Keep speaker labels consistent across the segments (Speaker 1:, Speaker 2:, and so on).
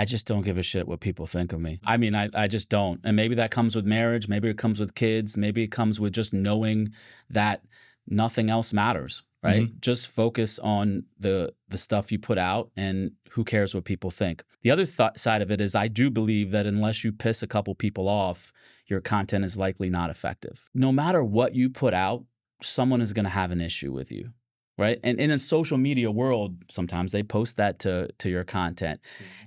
Speaker 1: I just don't give a shit what people think of me. I mean, I just don't. And maybe that comes with marriage. Maybe it comes with kids. Maybe it comes with just knowing that nothing else matters, right? Just focus on the stuff you put out, and who cares what people think. The other side of it is I do believe that unless you piss a couple people off, your content is likely not effective. No matter what you put out, someone is going to have an issue with you. Right. And in a social media world, sometimes they post that to your content.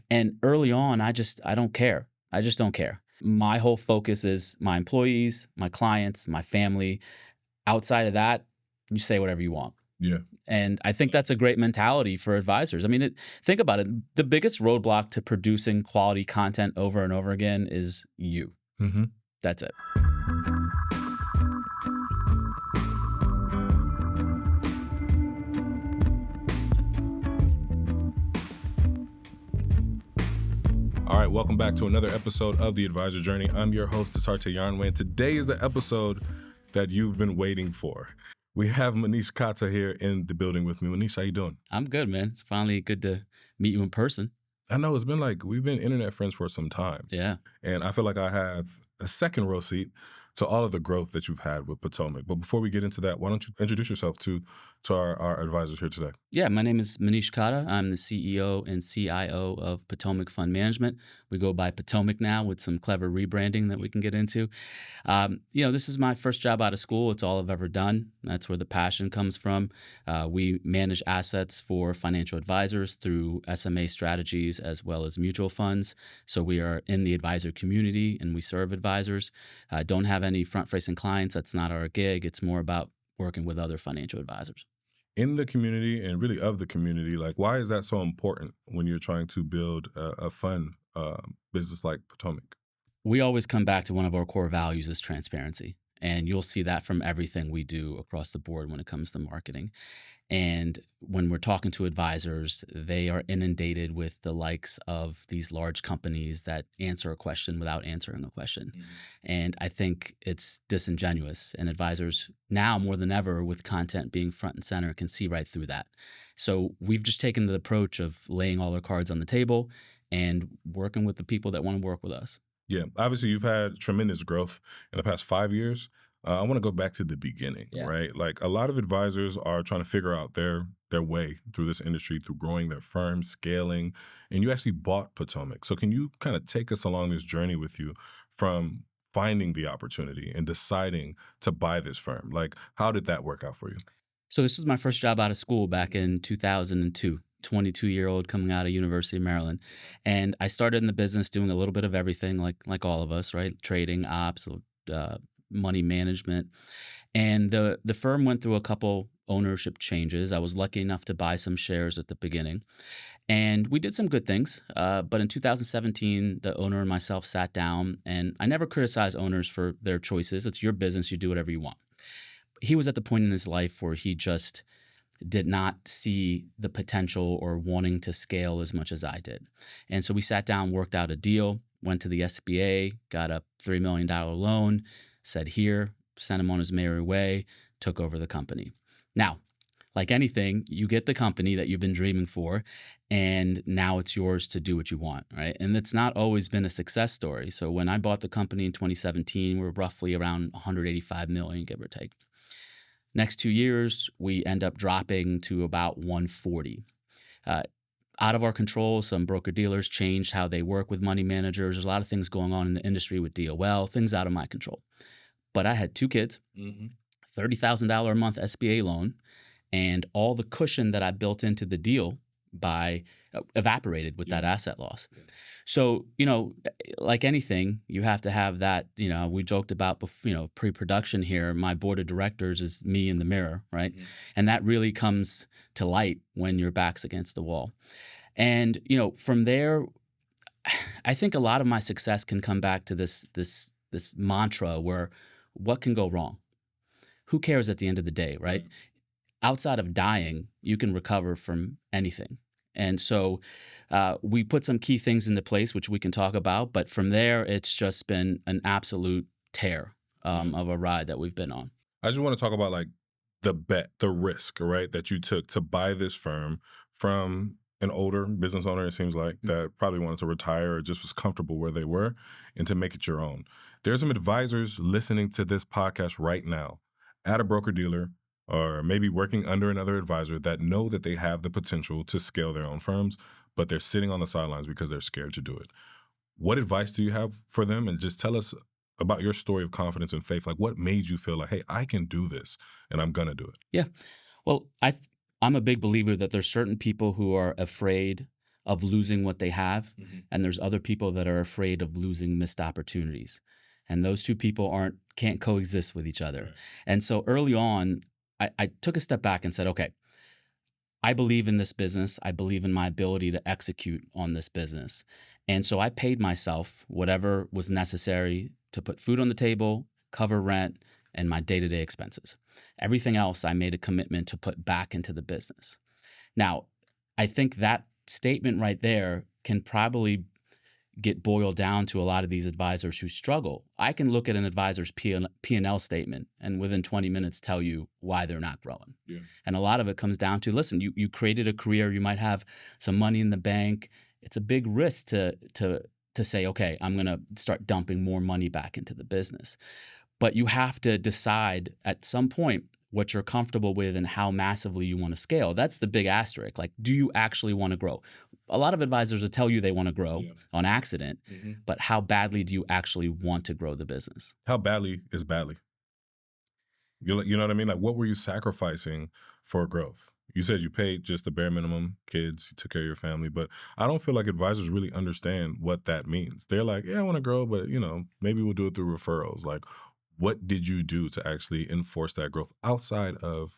Speaker 1: And early on, I don't care. I just don't care. My whole focus is my employees, my clients, my family. Outside of that, you say whatever you want.
Speaker 2: Yeah.
Speaker 1: And I think that's a great mentality for advisors. I mean, think about it. The biggest roadblock to producing quality content over and over again is you. That's it.
Speaker 2: All right, welcome back to another episode of The Advisor Journey. I'm your host, Tasarte Yarnway, and today is the episode that you've been waiting for. We have Manish Khatta here in the building with me. Manish, how you doing?
Speaker 1: I'm good, man. It's finally good to meet you in person.
Speaker 2: I know, it's been like, we've been internet friends for some time.
Speaker 1: Yeah.
Speaker 2: And I feel like I have a second row seat to all of the growth that you've had with Potomac. But before we get into that, why don't you introduce yourself to our advisors here today?
Speaker 1: Yeah, my name is Manish Khatta. I'm the CEO and CIO of Potomac Fund Management. We go by Potomac now with some clever rebranding that we can get into. This is my first job out of school. It's all I've ever done. That's where the passion comes from. We manage assets for financial advisors through SMA strategies as well as mutual funds. So we are in the advisor community and we serve advisors. Don't have any front-facing clients. That's not our gig. It's more about working with other financial advisors.
Speaker 2: In the community and really of the community, like, why is that so important when you're trying to build a fun business like Potomac?
Speaker 1: We always come back to one of our core values is transparency. And you'll see that from everything we do across the board when it comes to marketing. And when we're talking to advisors, they are inundated with the likes of these large companies that answer a question without answering a question. And I think it's disingenuous. And advisors now more than ever, with content being front and center, can see right through that. So we've just taken the approach of laying all our cards on the table and working with the people that want to work with us.
Speaker 2: Yeah, obviously you've had tremendous growth in the past 5 years. I want to go back to the beginning, right? Like, a lot of advisors are trying to figure out their way through this industry, through growing their firm, scaling, and you actually bought Potomac. So can you kind of take us along this journey with you from finding the opportunity and deciding to buy this firm? Like, how did that work out for you?
Speaker 1: So this was my first job out of school back in 2002. 22-year-old coming out of University of Maryland. And I started in the business doing a little bit of everything, like all of us, right? Trading, ops, money management. And the firm went through a couple ownership changes. I was lucky enough to buy some shares at the beginning. And we did some good things. But in 2017, the owner and myself sat down, and I never criticize owners for their choices. It's your business. You do whatever you want. He was at the point in his life where he just did not see the potential or wanting to scale as much as I did. And so we sat down, worked out a deal, went to the SBA, got a $3 million loan, said here, sent him on his merry way, took over the company. Now, like anything, you get the company that you've been dreaming for, and now it's yours to do what you want, right? And it's not always been a success story. So when I bought the company in 2017, we're roughly around 185 million, give or take. Next 2 years, we end up dropping to about 140. Out of our control, some broker-dealers changed how they work with money managers. There's a lot of things going on in the industry with DOL, things out of my control. But I had 2 kids, $30,000 a month SBA loan, and all the cushion that I built into the deal evaporated with that asset loss. So, like anything, you have to have that, we joked about, pre-production here. My board of directors is me in the mirror, right? And that really comes to light when your back's against the wall. And, from there, I think a lot of my success can come back to this mantra where what can go wrong? Who cares at the end of the day, right? Outside of dying, you can recover from anything. And so we put some key things into place, which we can talk about. But from there, it's just been an absolute tear of a ride that we've been on.
Speaker 2: I just want to talk about like the risk, right, that you took to buy this firm from an older business owner, it seems like, that probably wanted to retire or just was comfortable where they were and to make it your own. There's some advisors listening to this podcast right now at a broker dealer or maybe working under another advisor that know that they have the potential to scale their own firms, but they're sitting on the sidelines because they're scared to do it. What advice do you have for them? And just tell us about your story of confidence and faith. Like, what made you feel like, hey, I can do this and I'm going to do it?
Speaker 1: Yeah. Well, I'm a big believer that there's certain people who are afraid of losing what they have, and there's other people that are afraid of losing missed opportunities. And those two people can't coexist with each other.
Speaker 2: Right.
Speaker 1: And so early on, I took a step back and said, okay, I believe in this business. I believe in my ability to execute on this business. And so I paid myself whatever was necessary to put food on the table, cover rent, and my day-to-day expenses. Everything else I made a commitment to put back into the business. Now, I think that statement right there can probably get boiled down to a lot of these advisors who struggle. I can look at an advisor's P&L statement and within 20 minutes tell you why they're not growing.
Speaker 2: Yeah.
Speaker 1: And a lot of it comes down to, listen, you created a career, you might have some money in the bank. It's a big risk to say, okay, I'm going to start dumping more money back into the business. But you have to decide at some point what you're comfortable with and how massively you want to scale. That's the big asterisk. Like, do you actually want to grow? A lot of advisors will tell you they want to grow on accident, but how badly do you actually want to grow the business?
Speaker 2: How badly is badly? You know what I mean? Like, what were you sacrificing for growth? You said you paid just the bare minimum, kids, you took care of your family, but I don't feel like advisors really understand what that means. They're like, yeah, I want to grow, but maybe we'll do it through referrals. Like, what did you do to actually enforce that growth outside of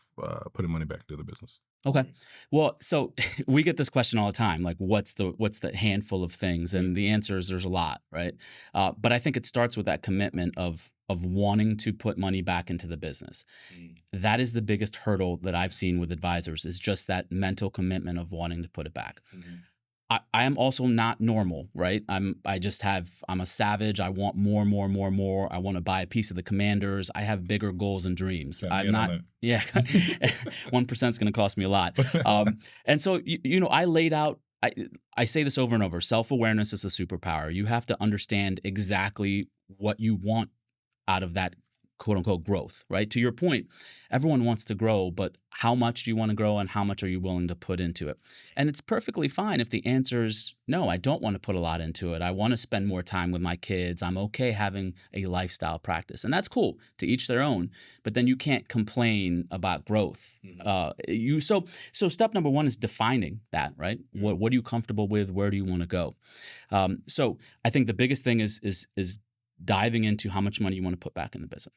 Speaker 2: putting money back into the business?
Speaker 1: Okay. Well, so we get this question all the time, like what's the handful of things? And the answer is there's a lot, right? But I think it starts with that commitment of wanting to put money back into the business. That is the biggest hurdle that I've seen with advisors, is just that mental commitment of wanting to put it back. I am also not normal, right? I'm a savage. I want more. I want to buy a piece of the Commanders. I have bigger goals and dreams. I'm not, yeah, 1% is going to cost me a lot. And so, I laid out, I say this over and over, self-awareness is a superpower. You have to understand exactly what you want out of that quote unquote growth, right? To your point, everyone wants to grow, but how much do you want to grow and how much are you willing to put into it? And it's perfectly fine if the answer is no, I don't want to put a lot into it. I want to spend more time with my kids. I'm okay having a lifestyle practice. And that's cool, to each their own, but then you can't complain about growth. So step number one is defining that, right? What are you comfortable with? Where do you want to go? So I think the biggest thing is diving into how much money you want to put back in the business.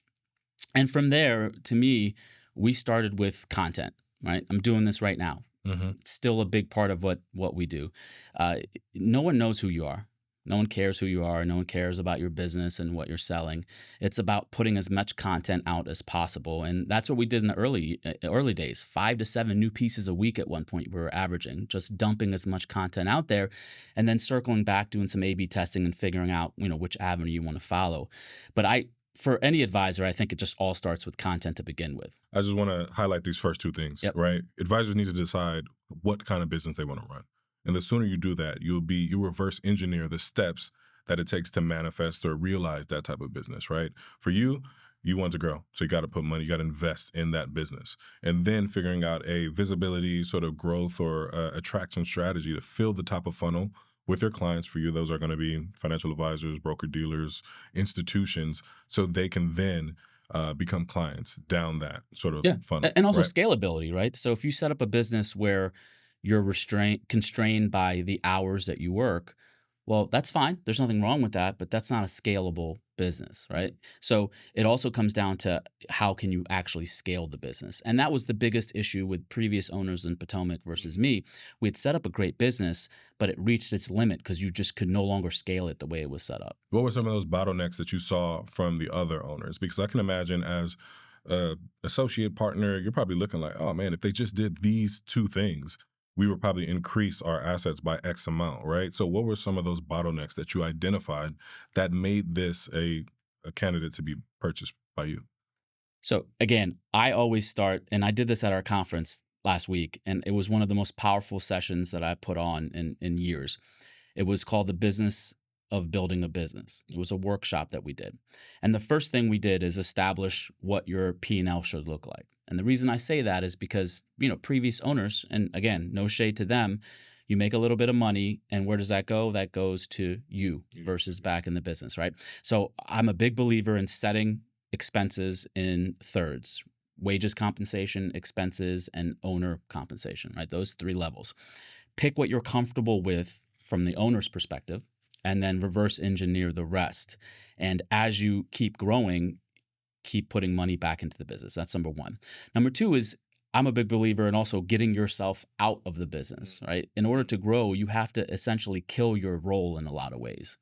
Speaker 1: And from there, to me, we started with content, right? I'm doing this right now. It's still a big part of what we do. No one knows who you are. No one cares who you are. No one cares about your business and what you're selling. It's about putting as much content out as possible. And that's what we did in the early days. 5 to 7 new pieces a week at one point we were averaging, just dumping as much content out there and then circling back, doing some A/B testing and figuring out, which avenue you want to follow. But for any advisor, I think it just all starts with content to begin with.
Speaker 2: I just want to highlight these first two things, right? Advisors need to decide what kind of business they want to run. And the sooner you do that, you reverse engineer the steps that it takes to manifest or realize that type of business, right? For you want to grow. So you got to put money, you got to invest in that business. And then figuring out a visibility sort of growth or attraction strategy to fill the top of funnel with your clients. For you, those are going to be financial advisors, broker dealers, institutions, so they can then become clients down that sort of funnel.
Speaker 1: And also scalability, right? So if you set up a business where you're constrained by the hours that you work, well, that's fine. There's nothing wrong with that, but that's not a scalable business, right? So it also comes down to how can you actually scale the business? And that was the biggest issue with previous owners in Potomac versus me. We had set up a great business, but it reached its limit because you just could no longer scale it the way it was set up.
Speaker 2: What were some of those bottlenecks that you saw from the other owners? Because I can imagine as an associate partner, you're probably looking like, oh man, if they just did these two things, we would probably increase our assets by X amount, right? So what were some of those bottlenecks that you identified that made this a candidate to be purchased by you?
Speaker 1: So again, I always start, and I did this at our conference, last week, and it was one of the most powerful sessions that I put on in years. It was called The Business of Building a Business. It was a workshop that we did. And the first thing we did is establish what your P&L should look like. And the reason I say that is because, previous owners, and again, no shade to them, you make a little bit of money, and where does that go? That goes to you versus back in the business, right? So I'm a big believer in setting expenses in thirds: wages, compensation, expenses, and owner compensation, right? Those three levels. Pick what you're comfortable with from the owner's perspective, and then reverse engineer the rest. And as you keep growing, keep putting money back into the business. That's number one. Number two is, I'm a big believer in also getting yourself out of the business, right? In order to grow, you have to essentially kill your role in a lot of ways.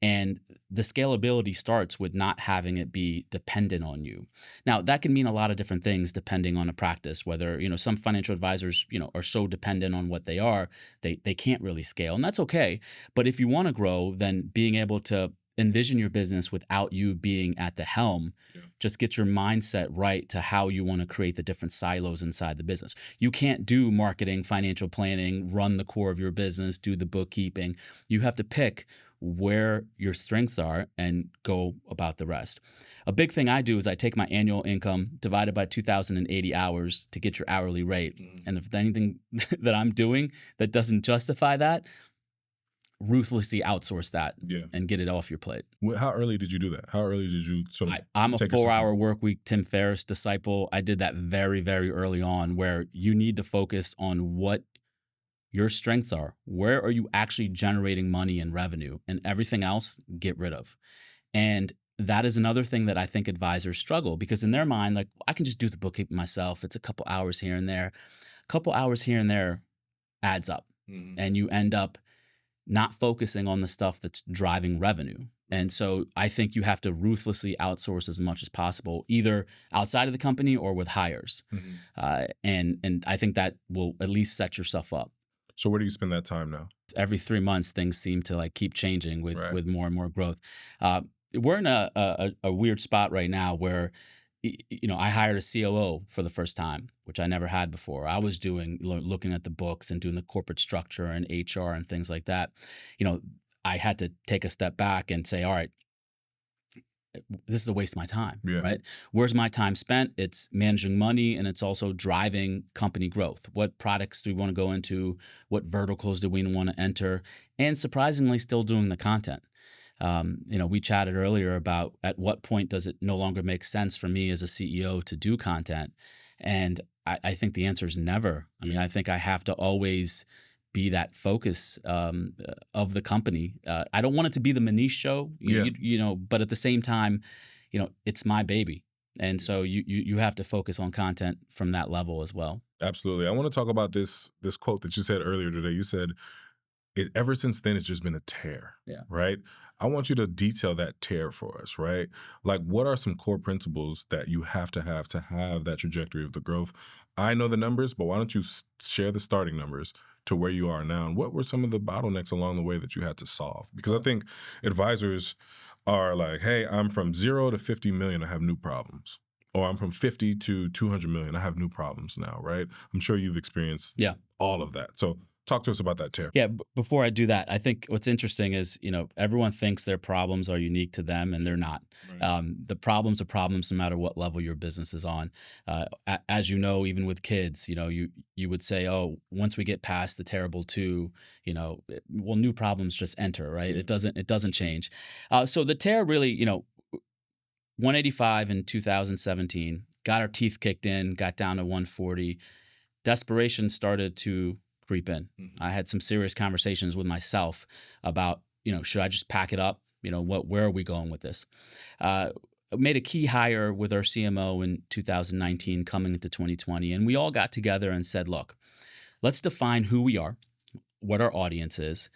Speaker 1: And the scalability starts with not having it be dependent on you. Now, that can mean a lot of different things depending on a practice, whether, some financial advisors, are so dependent on what they are, they can't really scale. And that's okay. But if you want to grow, then being able to envision your business without you being at the helm, just get your mindset right to how you want to create the different silos inside the business. You can't do marketing, financial planning, run the core of your business, do the bookkeeping. You have to pick where your strengths are and go about the rest. A big thing I do is I take my annual income divided by 2,080 hours to get your hourly rate. And if there's anything that I'm doing that doesn't justify that, ruthlessly outsource that and get it off your plate.
Speaker 2: How early did you do that? How early did you
Speaker 1: I'm a 4-hour work week, Tim Ferriss disciple. I did that very, very early on, where you need to focus on what your strengths are. Where are you actually generating money and revenue? And everything else, get rid of. And that is another thing that I think advisors struggle, because in their mind, like, I can just do the bookkeeping myself. It's a couple hours here and there. A couple hours here and there adds up. And you end up not focusing on the stuff that's driving revenue. And so I think you have to ruthlessly outsource as much as possible, either outside of the company or with hires. And I think that will at least set yourself up.
Speaker 2: So where do you spend that time now?
Speaker 1: Every 3 months, things seem to keep changing with more and more growth. We're in a weird spot right now where, I hired a COO for the first time, which I never had before. I was looking at the books and doing the corporate structure and HR and things like that. I had to take a step back and say, all right, this is a waste of my time, right? Where's my time spent? It's managing money, and it's also driving company growth. What products do we want to go into? What verticals do we want to enter? And surprisingly, still doing the content. We chatted earlier about at what point does it no longer make sense for me as a CEO to do content? And I think the answer is never. I mean, I think I have to always be that focus of the company. I don't want it to be the Manish show, but at the same time, it's my baby. And so you have to focus on content from that level as well.
Speaker 2: Absolutely. I want to talk about this quote that you said earlier today. You said, ever since then, it's just been a tear, right? I want you to detail that tear for us, right? Like, what are some core principles that you have to have that trajectory of the growth? I know the numbers, but why don't you share the starting numbers to where you are now? And what were some of the bottlenecks along the way that you had to solve? Because I think advisors are like, hey, I'm from 0 to 50 million, I have new problems. Or I'm from 50 to 200 million, I have new problems now, right? I'm sure you've experienced all of that. So talk to us about that tear.
Speaker 1: Yeah, before I do that, I think what's interesting is, everyone thinks their problems are unique to them, and they're not. Right. The problems are problems no matter what level your business is on. As you know, even with kids, you would say, oh, once we get past the terrible 2, new problems just enter, right? It doesn't change. So the tear really, 185 in 2017, got our teeth kicked in, got down to 140. Desperation started to creep in. I had some serious conversations with myself about, should I just pack it up? Where are we going with this? Made a key hire with our CMO in 2019 coming into 2020. And we all got together and said, look, let's define who we are, what our audience is,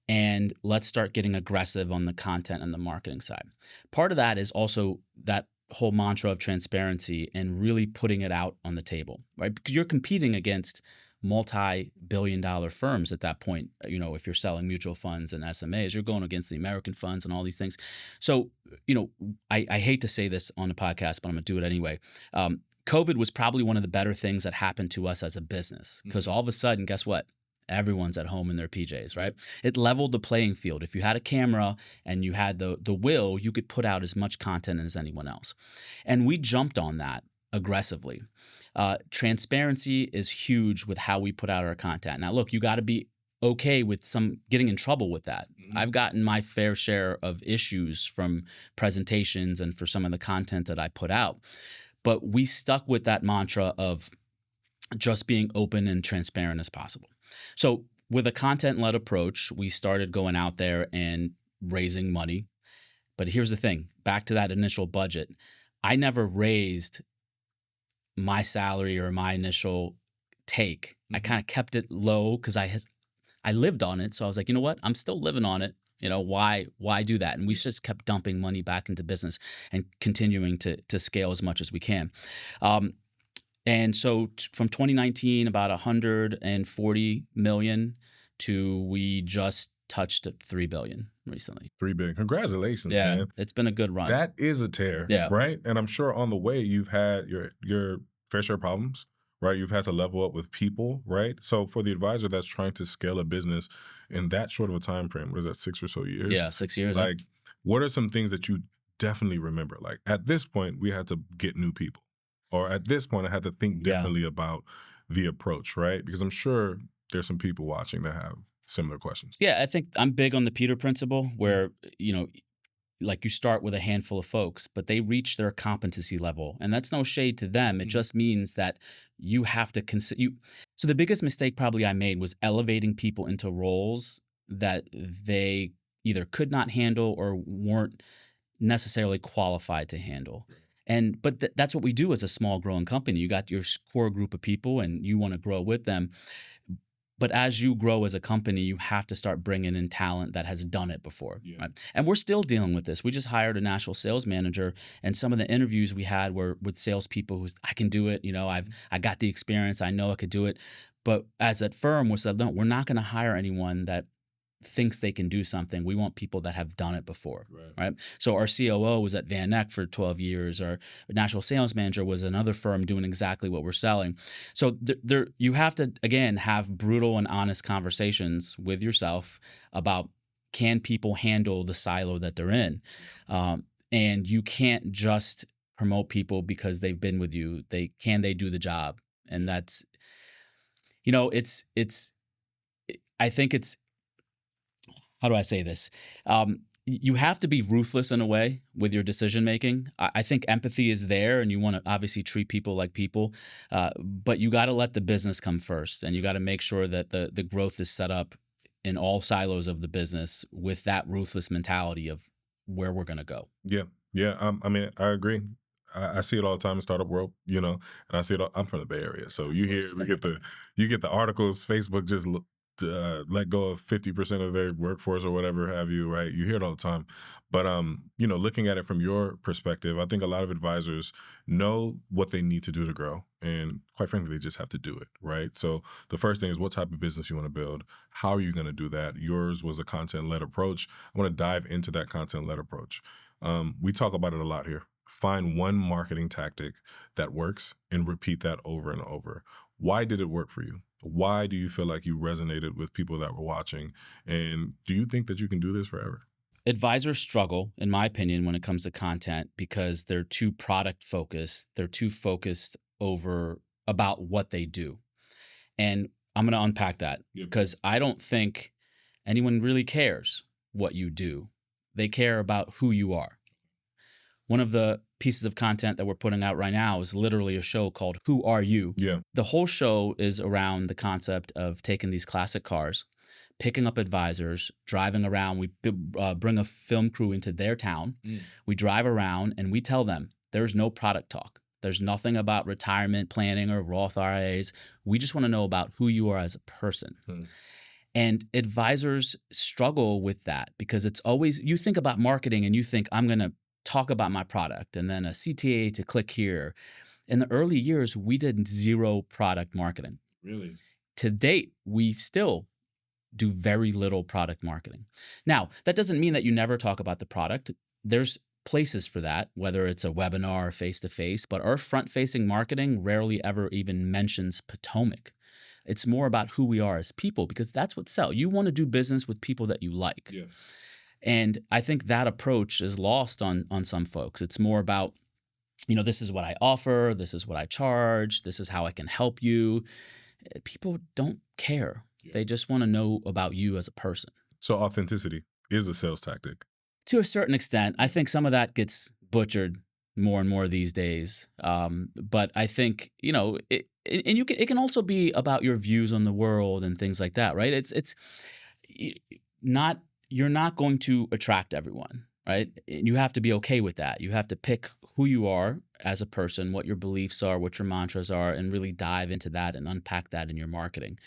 Speaker 1: and let's start getting aggressive on the content and the marketing side. Part of that is also that whole mantra of transparency and really putting it out on the table, right? Because you're competing against multi-billion-dollar firms at that point. If you're selling mutual funds and SMAs, you're going against the American funds and all these things. So, I hate to say this on the podcast, but I'm going to do it anyway. COVID was probably one of the better things that happened to us as a business, because all of a sudden, guess what? Everyone's at home in their PJs, right? It leveled the playing field. If you had a camera and you had the will, you could put out as much content as anyone else. And we jumped on that aggressively. Transparency is huge with how we put out our content. Now, look, you got to be okay with some getting in trouble with that. I've gotten my fair share of issues from presentations and for some of the content that I put out. But we stuck with that mantra of just being open and transparent as possible. So with a content-led approach, we started going out there and raising money. But here's the thing, back to that initial budget, I never raised my salary or my initial take. I kind of kept it low because I lived on it. So I was like, you know what? I'm still living on it. You know, why do that? And we just kept dumping money back into business and continuing to scale as much as we can. And so from 2019, about 140 million to we just touched 3 billion recently.
Speaker 2: 3 billion. Congratulations, man.
Speaker 1: It's been a good run.
Speaker 2: That is a tear, right? And I'm sure on the way you've had your fair share of problems, right? You've had to level up with people, right? So for the advisor that's trying to scale a business in that short of a time frame, what is that, 6 or so years?
Speaker 1: Yeah, 6 years.
Speaker 2: Like, what are some things that you definitely remember? Like, at this point, we had to get new people. Or at this point, I had to think differently about the approach, right? Because I'm sure there's some people watching that have similar questions.
Speaker 1: Yeah, I think I'm big on the Peter principle where, you know, like you start with a handful of folks, but they reach their competency level. And that's no shade to them. It just means that you have to consider. So the biggest mistake probably I made was elevating people into roles that they either could not handle or weren't necessarily qualified to handle. But that's what we do as a small growing company. You got your core group of people and you want to grow with them. But as you grow as a company, you have to start bringing in talent that has done it before. Right? And we're still dealing with this. We just hired a national sales manager, and some of the interviews we had were with salespeople who, I can do it. You know, I got the experience. I know I could do it. But as a firm, we said, no, we're not going to hire anyone that thinks they can do something. We want people that have done it before, right? So our COO was at Van Eck for 12 years. Our national sales manager was another firm doing exactly what we're selling. So there, you have to, again, have brutal and honest conversations with yourself about, can people handle the silo that they're in? And you can't just promote people because they've been with you. Can they do the job? And that's, you know, I think it's, how do I say this? You have to be ruthless in a way with your decision making. I think empathy is there, and you want to obviously treat people like people, but you got to let the business come first, and you got to make sure that the growth is set up in all silos of the business with that ruthless mentality of where we're going to go.
Speaker 2: Yeah. I mean, I agree. I see it all the time in startup world, you know, and I see it I'm from the Bay Area, so you get the articles. Facebook just let go of 50% of their workforce or whatever have you, right? You hear it all the time. But, you know, looking at it from your perspective, I think a lot of advisors know what they need to do to grow. And quite frankly, they just have to do it, right? So the first thing is, what type of business you want to build? How are you going to do that? Yours was a content-led approach. I want to dive into that content-led approach. We talk about it a lot here. Find one marketing tactic that works and repeat that over and over. Why did it work for you? Why do you feel like you resonated with people that were watching? And do you think that you can do this forever?
Speaker 1: Advisors struggle, in my opinion, when it comes to content because they're too product focused. They're too focused about what they do. And I'm going to unpack that because I don't think anyone really cares what you do. They care about who you are. One of the pieces of content that we're putting out right now is literally a show called Who Are You?
Speaker 2: Yeah.
Speaker 1: The whole show is around the concept of taking these classic cars, picking up advisors, driving around. We bring a film crew into their town. We drive around and we tell them there's no product talk. There's nothing about retirement planning or Roth IRAs. We just want to know about who you are as a person. And advisors struggle with that because it's always, you think about marketing and you think, I'm going to talk about my product and then a CTA to click here. In the early years, we did zero product marketing.
Speaker 2: Really?
Speaker 1: To date, we still do very little product marketing. Now, that doesn't mean that you never talk about the product. There's places for that, whether it's a webinar or face to face, but our front facing marketing rarely ever even mentions Potomac. It's more about who we are as people, because that's what sells. You want to do business with people that you like.
Speaker 2: Yeah.
Speaker 1: And I think that approach is lost on some folks. It's more about, this is what I offer, this is what I charge, this is how I can help you. People don't care.
Speaker 2: Yeah.
Speaker 1: They just want to know about you as a person.
Speaker 2: So authenticity is a sales tactic.
Speaker 1: To a certain extent. I think some of that gets butchered more and more these days. But I think, it can also be about your views on the world and things like that, right? You're not going to attract everyone, right? You have to be okay with that. You have to pick who you are as a person, what your beliefs are, what your mantras are, and really dive into that and unpack that in your marketing.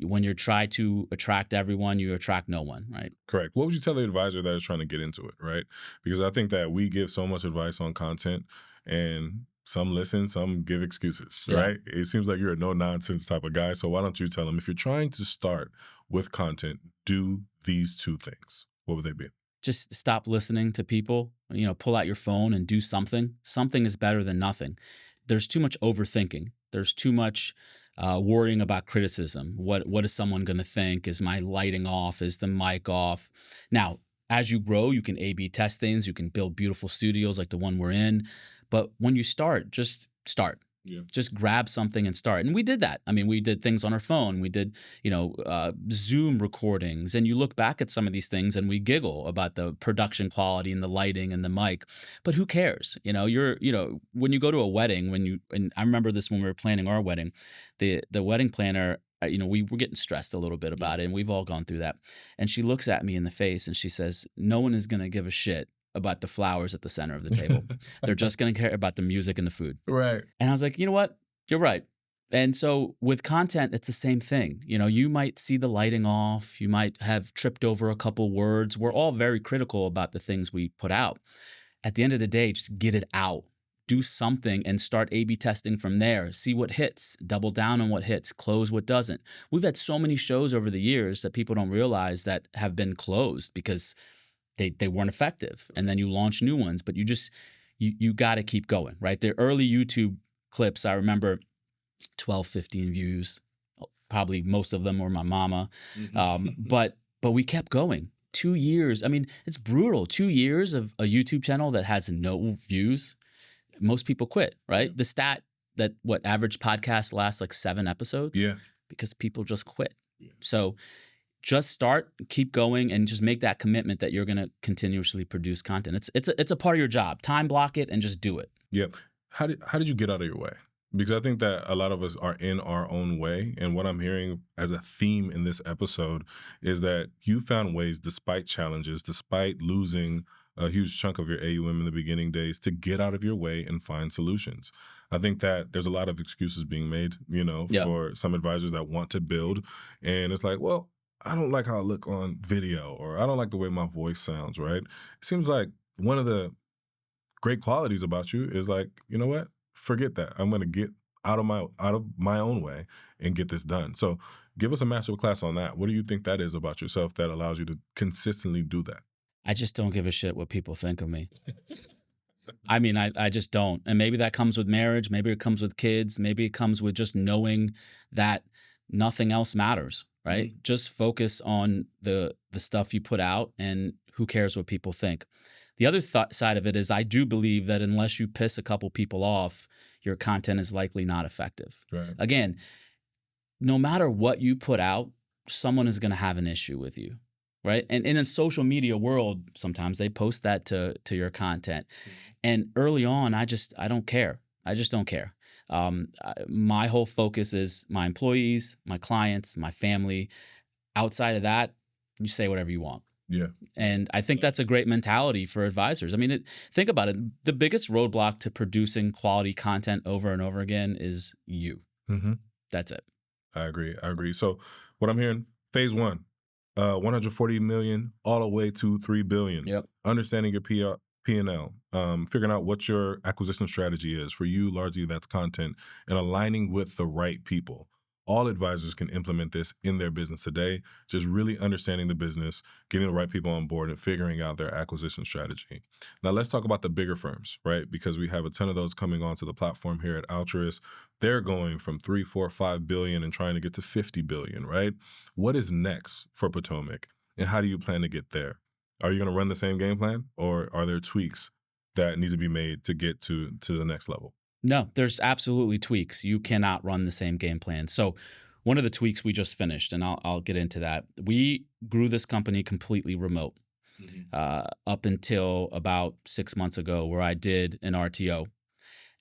Speaker 1: When you try to attract everyone, you attract no one, right?
Speaker 2: Correct. What would you tell the advisor that is trying to get into it, right? Because I think that we give so much advice on content, and some listen, some give excuses, right? It seems like you're a no-nonsense type of guy. So why don't you tell them, if you're trying to start with content, do these two things. What would they be?
Speaker 1: Just stop listening to people, pull out your phone and do something. Something is better than nothing. There's too much overthinking. There's too much worrying about criticism. What is someone going to think? Is my lighting off? Is the mic off? Now, as you grow, you can A/B test things. You can build beautiful studios like the one we're in. But when you start, just start. Yeah. Just grab something and start. And we did that. I mean, we did things on our phone. We did, Zoom recordings. And you look back at some of these things and we giggle about the production quality and the lighting and the mic. But who cares? When you go to a wedding, and I remember this when we were planning our wedding, the wedding planner, we were getting stressed a little bit about it. And we've all gone through that. And she looks at me in the face and she says, no one is going to give a shit about the flowers at the center of the table. They're just going to care about the music and the food.
Speaker 2: Right.
Speaker 1: And I was like, you know what? You're right. And so with content, it's the same thing. You might see the lighting off. You might have tripped over a couple words. We're all very critical about the things we put out. At the end of the day, just get it out. Do something and start A/B testing from there. See what hits. Double down on what hits. Close what doesn't. We've had so many shows over the years that people don't realize that have been closed because they weren't effective. And then you launch new ones, but you got to keep going, right? The early YouTube clips, I remember 12, 15 views. Probably most of them were my mama. But we kept going. 2 years. I mean, it's brutal. 2 years of a YouTube channel that has no views. Most people quit, right? The stat that average podcast lasts like 7 episodes.
Speaker 2: Yeah.
Speaker 1: Because people just quit. Yeah. So just start, keep going, and just make that commitment that you're going to continuously produce content. It's a part of your job. Time block it and just do it.
Speaker 2: Yeah. How did you get out of your way? Because I think that a lot of us are in our own way. And what I'm hearing as a theme in this episode is that you found ways, despite challenges, despite losing a huge chunk of your AUM in the beginning days, to get out of your way and find solutions. I think that there's a lot of excuses being made, for some advisors that want to build. And it's like, well, I don't like how I look on video, or I don't like the way my voice sounds, right? It seems like one of the great qualities about you is like, you know what? Forget that. I'm going to get out of my own way and get this done. So give us a master class on that. What do you think that is about yourself that allows you to consistently do that?
Speaker 1: I just don't give a shit what people think of me. I mean, I just don't. And maybe that comes with marriage. Maybe it comes with kids. Maybe it comes with just knowing that nothing else matters. Right? Mm-hmm. Just focus on the stuff you put out, and who cares what people think. The other side of it is, I do believe that unless you piss a couple people off, your content is likely not effective. Right. Again, no matter what you put out, someone is going to have an issue with you. Right. And in a social media world, sometimes they post that to your content. Mm-hmm. And early on, I don't care. I just don't care. My whole focus is my employees, my clients, my family. Outside of that, you say whatever you want.
Speaker 2: Yeah.
Speaker 1: And I think that's a great mentality for advisors. I mean, think about it. The biggest roadblock to producing quality content over and over again is you. Mm-hmm. That's it.
Speaker 2: I agree. So what I'm hearing, phase 1, 140 million all the way to 3 billion.
Speaker 1: Yep.
Speaker 2: Understanding your P&L, figuring out what your acquisition strategy is. For you, largely that's content, and aligning with the right people. All advisors can implement this in their business today, just really understanding the business, getting the right people on board, and figuring out their acquisition strategy. Now, let's talk about the bigger firms, right? Because we have a ton of those coming onto the platform here at Altruist. They're going from 3, 4, 5 billion and trying to get to 50 billion, right? What is next for Potomac, and how do you plan to get there? Are you going to run the same game plan, or are there tweaks that need to be made to get to the next level?
Speaker 1: No, there's absolutely tweaks. You cannot run the same game plan. So one of the tweaks we just finished, and I'll get into that. We grew this company completely remote up until about 6 months ago, where I did an RTO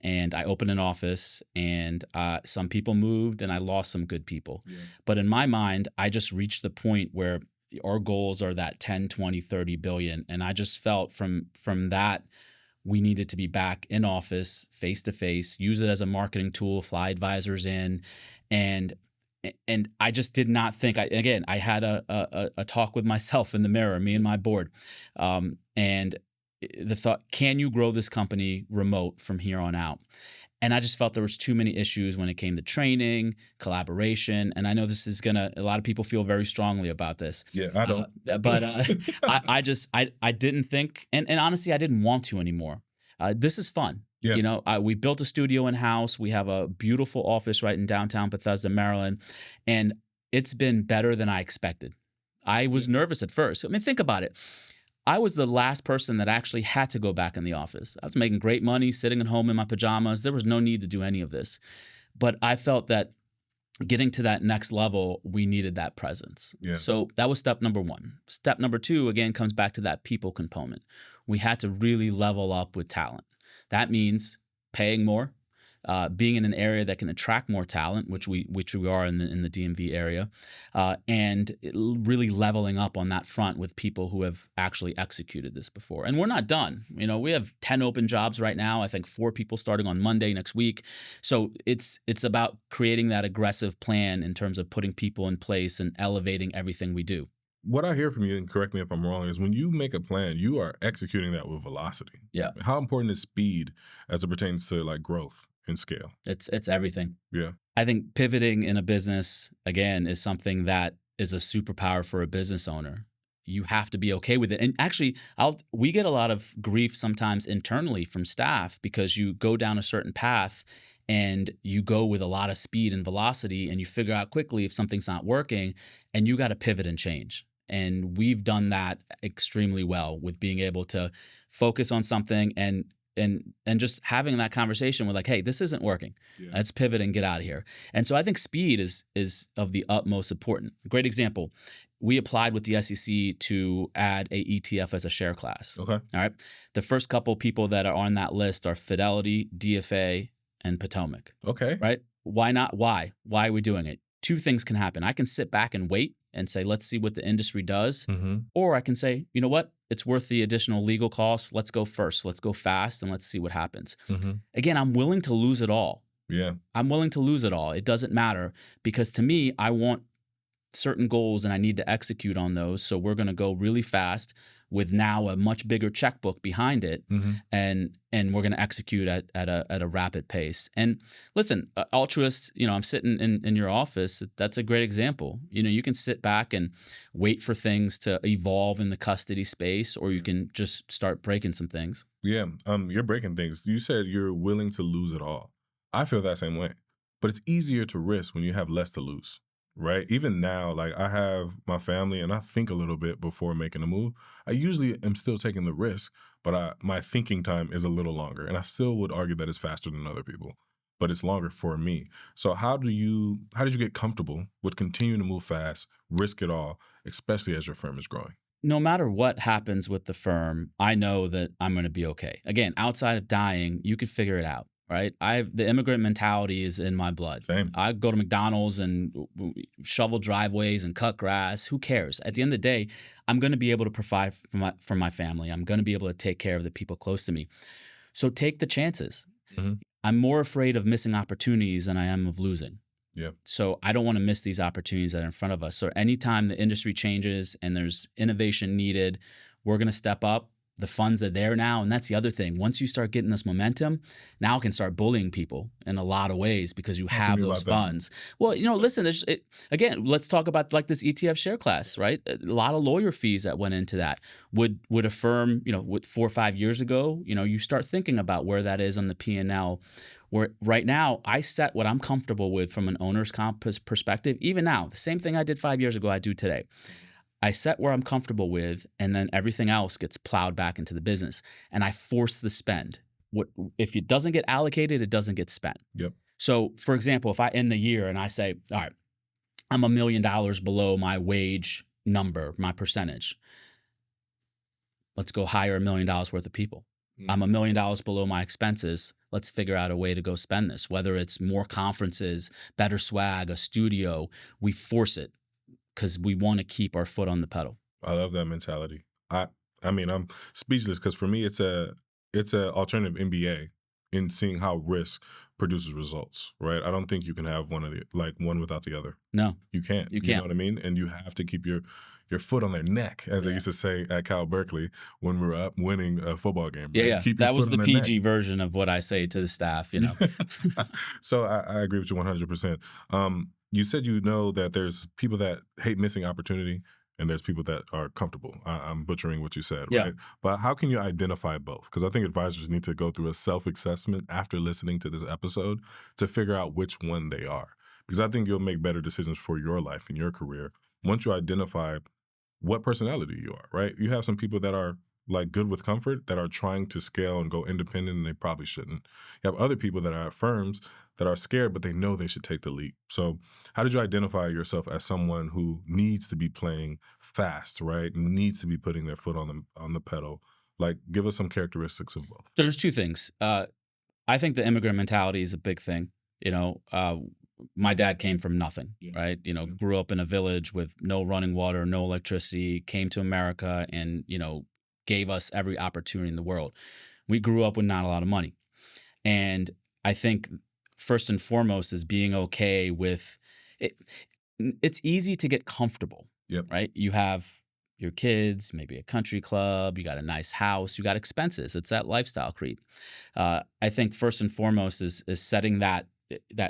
Speaker 1: and I opened an office, and some people moved and I lost some good people.
Speaker 2: Yeah.
Speaker 1: But in my mind, I just reached the point where our goals are that 10, 20, 30 billion. And I just felt from that, we needed to be back in office, face to face, use it as a marketing tool, fly advisors in, and I just did not think. I had a talk with myself in the mirror, me and my board, and the thought: can you grow this company remote from here on out? And I just felt there was too many issues when it came to training, collaboration, and I know this is a lot of people feel very strongly about this.
Speaker 2: Yeah, I don't.
Speaker 1: But I didn't think, and honestly, I didn't want to anymore. This is fun.
Speaker 2: Yeah.
Speaker 1: You know, we built a studio in-house. We have a beautiful office right in downtown Bethesda, Maryland, and it's been better than I expected. I was nervous at first. I mean, think about it. I was the last person that actually had to go back in the office. I was making great money, sitting at home in my pajamas. There was no need to do any of this. But I felt that getting to that next level, we needed that presence.
Speaker 2: Yeah.
Speaker 1: So that was step number one. Step number two, again, comes back to that people component. We had to really level up with talent. That means paying more, being in an area that can attract more talent, which we are in the DMV area, and really leveling up on that front with people who have actually executed this before. And we're not done. You know, we have 10 open jobs right now. I think 4 people starting on Monday next week. So it's about creating that aggressive plan in terms of putting people in place and elevating everything we do.
Speaker 2: What I hear from you, and correct me if I'm wrong, is when you make a plan, you are executing that with velocity.
Speaker 1: Yeah.
Speaker 2: How important is speed as it pertains to like growth and scale?
Speaker 1: It's everything.
Speaker 2: Yeah.
Speaker 1: I think pivoting in a business, again, is something that is a superpower for a business owner. You have to be okay with it. And actually, we get a lot of grief sometimes internally from staff because you go down a certain path and you go with a lot of speed and velocity, and you figure out quickly if something's not working, and you got to pivot and change. And we've done that extremely well with being able to focus on something and just having that conversation with like, hey, this isn't working.
Speaker 2: Yeah.
Speaker 1: Let's pivot and get out of here. And so I think speed is of the utmost important. Great example. We applied with the SEC to add a ETF as a share class.
Speaker 2: Okay.
Speaker 1: All right. The first couple people that are on that list are Fidelity, DFA, and Potomac.
Speaker 2: Okay.
Speaker 1: Right? Why not? Why? Why are we doing it? 2 things can happen. I can sit back and wait and say, let's see what the industry does.
Speaker 2: Mm-hmm.
Speaker 1: Or I can say, you know what? It's worth the additional legal costs. Let's go first. Let's go fast and let's see what happens.
Speaker 2: Mm-hmm.
Speaker 1: Again, I'm willing to lose it all.
Speaker 2: Yeah.
Speaker 1: I'm willing to lose it all. It doesn't matter because to me, I want certain goals and I need to execute on those. So we're going to go really fast with now a much bigger checkbook behind it,
Speaker 2: Mm-hmm.
Speaker 1: and we're going to execute at a rapid pace. And listen, Altruist, you know, I'm sitting in your office. That's a great example. You know, you can sit back and wait for things to evolve in the custody space, or you can just start breaking some things.
Speaker 2: Yeah. You're breaking things. You said you're willing to lose it all. I feel that same way, but it's easier to risk when you have less to lose. Right. Even now, like I have my family and I think a little bit before making a move. I usually am still taking the risk, but my thinking time is a little longer. And I still would argue that it's faster than other people, but it's longer for me. So how did you get comfortable with continuing to move fast, risk it all, especially as your firm is growing?
Speaker 1: No matter what happens with the firm, I know that I'm going to be okay. Again, outside of dying, you could figure it out. Right. The immigrant mentality is in my blood.
Speaker 2: Same.
Speaker 1: I go to McDonald's and shovel driveways and cut grass. Who cares? At the end of the day, I'm going to be able to provide for my family. I'm going to be able to take care of the people close to me. So take the chances.
Speaker 2: Mm-hmm.
Speaker 1: I'm more afraid of missing opportunities than I am of losing.
Speaker 2: Yeah.
Speaker 1: So I don't want to miss these opportunities that are in front of us. So anytime the industry changes and there's innovation needed, we're going to step up. The funds are there now. And that's the other thing. Once you start getting this momentum, now it can start bullying people in a lot of ways because you have those funds. Well, listen, again, let's talk about like this ETF share class, right? A lot of lawyer fees that went into that. Would a firm, with 4 or 5 years ago, you start thinking about where that is on the P&L. Where right now I set what I'm comfortable with from an owner's comp perspective. Even now, the same thing I did 5 years ago, I do today. I set where I'm comfortable with, and then everything else gets plowed back into the business, and I force the spend. If it doesn't get allocated, it doesn't get spent.
Speaker 2: Yep.
Speaker 1: So, for example, if I end the year and I say, all right, I'm $1 million below my wage number, my percentage. Let's go hire $1 million worth of people. I'm $1 million below my expenses. Let's figure out a way to go spend this, whether it's more conferences, better swag, a studio. We force it because we want to keep our foot on the pedal.
Speaker 2: I love that mentality. I mean, I'm speechless because for me, it's a alternative MBA in seeing how risk produces results, right? I don't think you can have one without the other.
Speaker 1: No,
Speaker 2: you can't.
Speaker 1: You can't.
Speaker 2: You know what I mean? And you have to keep your foot on their neck, as they used to say at Cal Berkeley when we were up winning a football game. Right?
Speaker 1: Yeah.
Speaker 2: Keep
Speaker 1: that was the PG
Speaker 2: neck.
Speaker 1: version of what I say to the staff,
Speaker 2: So I agree with you 100%. You said that there's people that hate missing opportunity and there's people that are comfortable. I'm butchering what you said, right? But how can you identify both? Because I think advisors need to go through a self-assessment after listening to this episode to figure out which one they are. Because I think you'll make better decisions for your life and your career once you identify what personality you are, right? You have some people that are like good with comfort, that are trying to scale and go independent, and they probably shouldn't. You have other people that are at firms that are scared, but they know they should take the leap. So how did you identify yourself as someone who needs to be playing fast, right? Needs to be putting their foot on the pedal? Like, give us some characteristics of both.
Speaker 1: There's two things. I think the immigrant mentality is a big thing. My dad came from nothing, right? Grew up in a village with no running water, no electricity, came to America and, gave us every opportunity in the world. We grew up with not a lot of money. And I think first and foremost is being okay with it. It's easy to get comfortable, right? You have your kids, maybe a country club, you got a nice house, you got expenses. It's that lifestyle creep. I think first and foremost is setting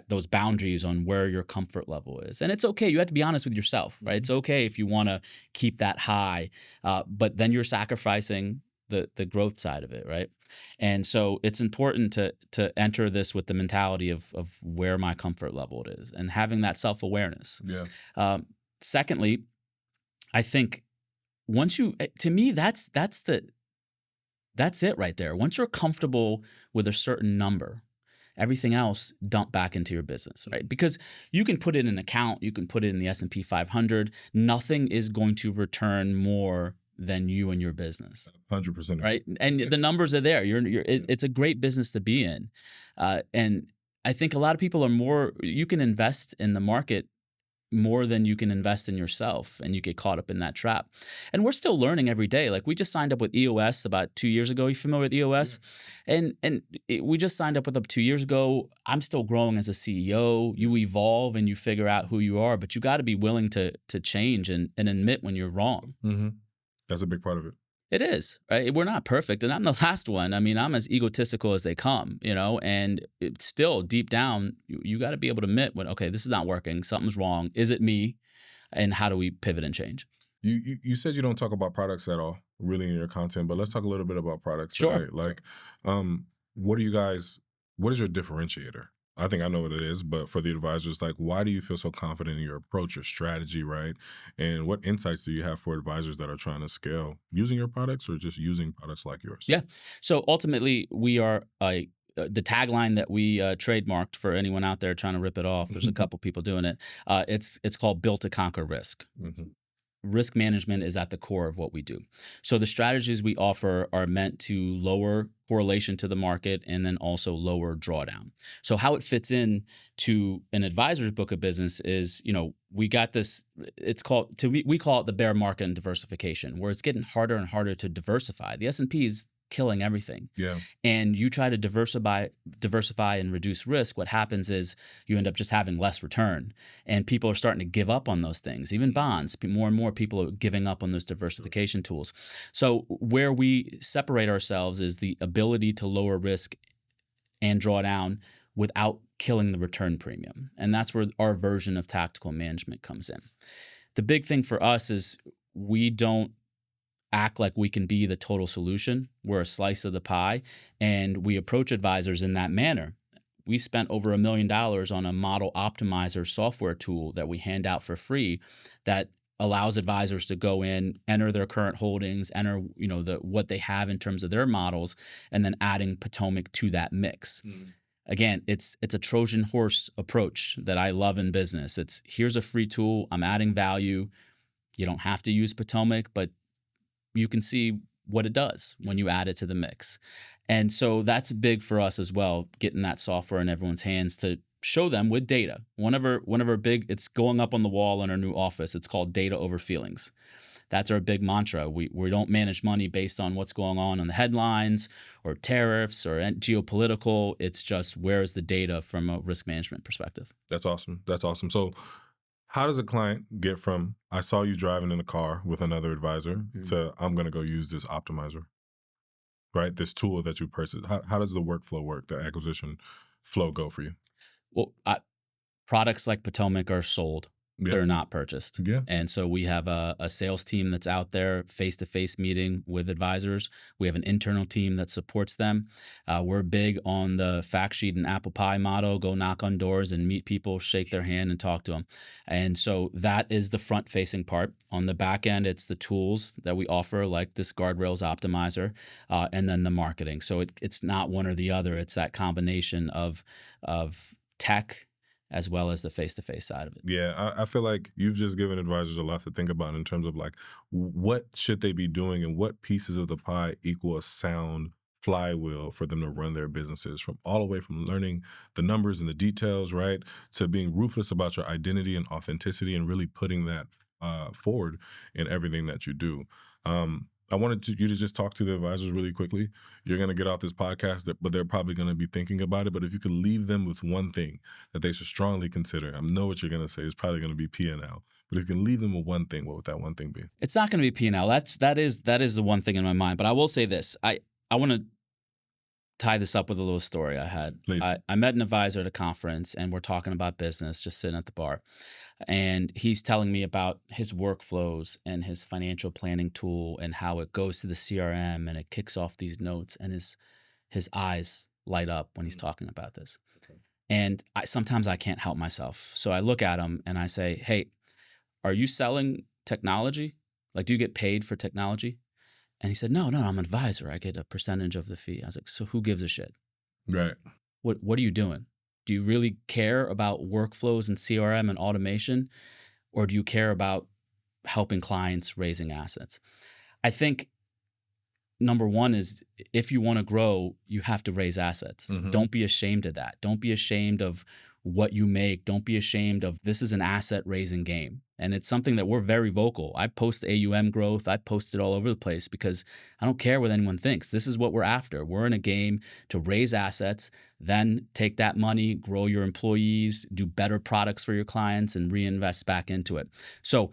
Speaker 1: those boundaries on where your comfort level is. And it's okay. You have to be honest with yourself, right? It's okay if you want to keep that high, but then you're sacrificing the growth side of it, right? And so it's important to enter this with the mentality of where my comfort level is and having that self-awareness. Secondly, I think to me, that's it right there. Once you're comfortable with a certain number, everything else dump back into your business, right? Because you can put it in an account, you can put it in the S&P 500. Nothing is going to return more than you and your business.
Speaker 2: 100%.
Speaker 1: Right? And the numbers are there. It's a great business to be in. And I think a lot of people you can invest in the market more than you can invest in yourself, and you get caught up in that trap. And we're still learning every day. Like we just signed up with EOS about 2 years ago. You familiar with EOS? And we just signed up with them 2 years ago. I'm still growing as a CEO. You evolve and you figure out who you are, but you got to be willing to change and admit when you're wrong.
Speaker 2: Mm-hmm. That's a big part of it.
Speaker 1: It is, right? We're not perfect, and I'm the last one. I mean, I'm as egotistical as they come, and it's still deep down, you got to be able to admit when, okay, this is not working, something's wrong. Is it me? And how do we pivot and change?
Speaker 2: You said you don't talk about products at all, really, in your content, but let's talk a little bit about products.
Speaker 1: Sure.
Speaker 2: Right? Like, what is your differentiator? I think I know what it is, but for the advisors, like, why do you feel so confident in your approach, your strategy, right? And what insights do you have for advisors that are trying to scale using your products or just using products like yours?
Speaker 1: Yeah. So ultimately, we are the tagline that we trademarked for anyone out there trying to rip it off. There's a couple people doing it. It's called Built to Conquer Risk. Mm-hmm. Risk management is at the core of what we do. So the strategies we offer are meant to lower correlation to the market and then also lower drawdown. So how it fits in to an advisor's book of business is, we got this, we call it the bear market and diversification, where it's getting harder and harder to diversify. The S&P is killing everything.
Speaker 2: Yeah.
Speaker 1: And you try to diversify and reduce risk, what happens is you end up just having less return. And people are starting to give up on those things. Even bonds, more and more people are giving up on those diversification tools. So where we separate ourselves is the ability to lower risk and draw down without killing the return premium. And that's where our version of tactical management comes in. The big thing for us is we don't act like we can be the total solution. We're a slice of the pie, and we approach advisors in that manner. We spent over $1 million on a model optimizer software tool that we hand out for free that allows advisors to go in, enter their current holdings, enter what they have in terms of their models, and then adding Potomac to that mix. Again, it's a Trojan horse approach that I love in business. It's here's a free tool. I'm adding value. You don't have to use Potomac, but you can see what it does when you add it to the mix. And so that's big for us as well, getting that software in everyone's hands to show them with data. One of our big, it's going up on the wall in our new office. It's called data over feelings. That's our big mantra. We don't manage money based on what's going on the headlines or tariffs or geopolitical. It's just where is the data from a risk management perspective.
Speaker 2: That's awesome. That's awesome. So how does a client get from, I saw you driving in a car with another advisor to I'm going to go use this optimizer, right? This tool that you purchased. How does the workflow work, the acquisition flow go for you?
Speaker 1: Well, products like Potomac are sold.
Speaker 2: Yeah.
Speaker 1: They're not purchased.
Speaker 2: Yeah.
Speaker 1: And so we have a sales team that's out there face-to-face meeting with advisors. We have an internal team that supports them. We're big on the fact sheet and apple pie motto, go knock on doors and meet people, shake their hand and talk to them. And so that is the front-facing part. On the back end, it's the tools that we offer like this Guardrails Optimizer and then the marketing. So it's not one or the other. It's that combination of tech as well as the face-to-face side of it.
Speaker 2: Yeah, I feel like you've just given advisors a lot to think about in terms of like what should they be doing and what pieces of the pie equal a sound flywheel for them to run their businesses, from all the way from learning the numbers and the details, right, to being ruthless about your identity and authenticity and really putting that forward in everything that you do. I wanted you to just talk to the advisors really quickly. You're going to get off this podcast, but they're probably going to be thinking about it. But if you could leave them with one thing that they should strongly consider, I know what you're going to say is probably going to be P&L. But if you can leave them with one thing, what would that one thing be?
Speaker 1: It's not going to be P&L. That is the one thing in my mind. But I will say this. I want to tie this up with a little story I had.
Speaker 2: Please.
Speaker 1: I met an advisor at a conference, and we're talking about business, just sitting at the bar. And he's telling me about his workflows and his financial planning tool and how it goes to the CRM and it kicks off these notes, and his eyes light up when he's talking about this. Okay. And sometimes I can't help myself. So I look at him and I say, hey, are you selling technology? Like, do you get paid for technology? And he said, no, I'm an advisor. I get a percentage of the fee. I was like, so who gives a shit?
Speaker 2: Right.
Speaker 1: What are you doing? Do you really care about workflows and CRM and automation, or do you care about helping clients raising assets? I think number one is if you want to grow, you have to raise assets. Mm-hmm. Don't be ashamed of that. Don't be ashamed of what you make. Don't be ashamed of this is an asset raising game. And it's something that we're very vocal. I post AUM growth. I post it all over the place because I don't care what anyone thinks. This is what we're after. We're in a game to raise assets, then take that money, grow your employees, do better products for your clients, and reinvest back into it. So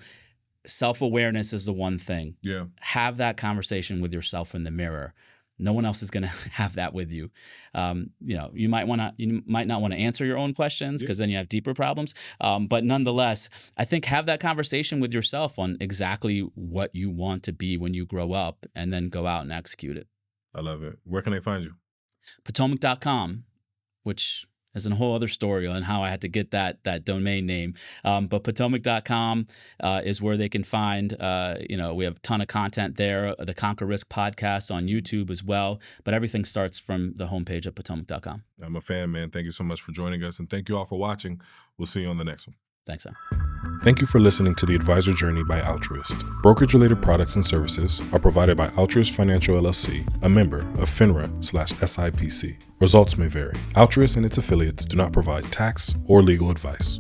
Speaker 1: self-awareness is the one thing.
Speaker 2: Yeah.
Speaker 1: Have that conversation with yourself in the mirror. No one else is going to have that with you. You might not want to answer your own questions because then you have deeper problems. But nonetheless, I think have that conversation with yourself on exactly what you want to be when you grow up, and then go out and execute it.
Speaker 2: I love it. Where can they find you?
Speaker 1: Potomac.com, which is a whole other story on how I had to get that domain name. But Potomac.com is where they can find, we have a ton of content there, the Conquer Risk podcast on YouTube as well. But everything starts from the homepage at Potomac.com.
Speaker 2: I'm a fan, man. Thank you so much for joining us. And thank you all for watching. We'll see you on the next one.
Speaker 1: Thanks, Sam.
Speaker 2: Thank you for listening to The Advisor Journey by Altruist. Brokerage-related products and services are provided by Altruist Financial LLC, a member of FINRA/SIPC. Results may vary. Altruist and its affiliates do not provide tax or legal advice.